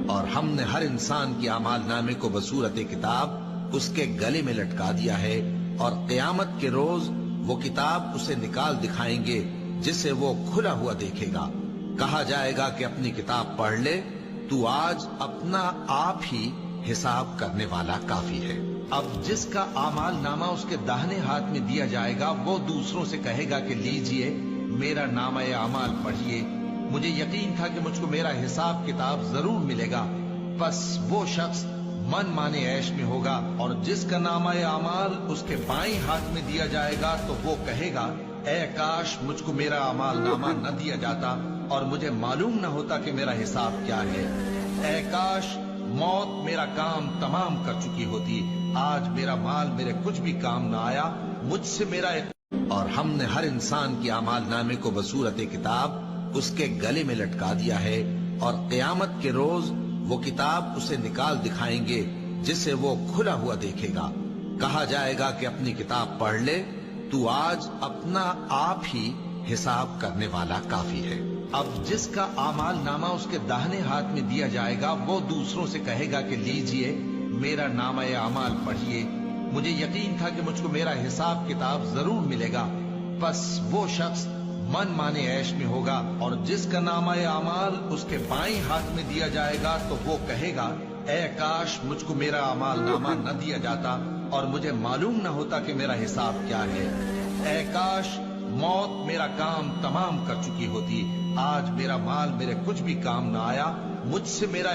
اور ہم نے ہر انسان کی اعمال نامے کو بصورت کتاب اس کے گلے میں لٹکا دیا ہے، اور قیامت کے روز وہ کتاب اسے نکال دکھائیں گے جسے وہ کھلا ہوا دیکھے گا۔ کہا جائے گا کہ اپنی کتاب پڑھ لے، تو آج اپنا آپ ہی حساب کرنے والا کافی ہے۔ اب جس کا اعمال نامہ اس کے داہنے ہاتھ میں دیا جائے گا وہ دوسروں سے کہے گا کہ لیجئے میرا نامہ اعمال پڑھیے، مجھے یقین تھا کہ مجھ کو میرا حساب کتاب ضرور ملے گا۔ پس وہ شخص من مانے عیش میں ہوگا، اور جس کا نامہ اعمال اس کے بائیں ہاتھ میں دیا جائے گا تو وہ کہے گا اے کاش مجھ کو میرا اعمال نامہ نہ دیا جاتا اور مجھے معلوم نہ ہوتا کہ میرا حساب کیا ہے۔ اے کاش موت میرا کام تمام کر چکی ہوتی، آج میرا مال میرے کچھ بھی کام نہ آیا، مجھ سے میرا اور ہم نے ہر انسان کی اعمال نامے کو بصورت کتاب اس کے گلے میں لٹکا دیا ہے، اور قیامت کے روز وہ کتاب اسے نکال دکھائیں گے جسے وہ کھلا ہوا دیکھے گا۔ کہا جائے گا کہ اپنی کتاب پڑھ لے، تو آج اپنا آپ ہی حساب کرنے والا کافی ہے۔ اب جس کا اعمال نامہ اس کے داہنے ہاتھ میں دیا جائے گا وہ دوسروں سے کہے گا کہ لیجئے میرا نامہ اعمال پڑھیے، مجھے یقین تھا کہ مجھ کو میرا حساب کتاب ضرور ملے گا۔ پس وہ شخص من مانے عیش میں ہوگا، اور جس کا نامہ اعمال اس کے بائیں ہاتھ میں دیا جائے گا تو وہ کہے گا اے کاش مجھ کو میرا اعمال نامہ نہ دیا جاتا اور مجھے معلوم نہ ہوتا کہ میرا حساب کیا ہے۔ اے کاش موت میرا کام تمام کر چکی ہوتی، آج میرا مال میرے کچھ بھی کام نہ آیا، مجھ سے میرا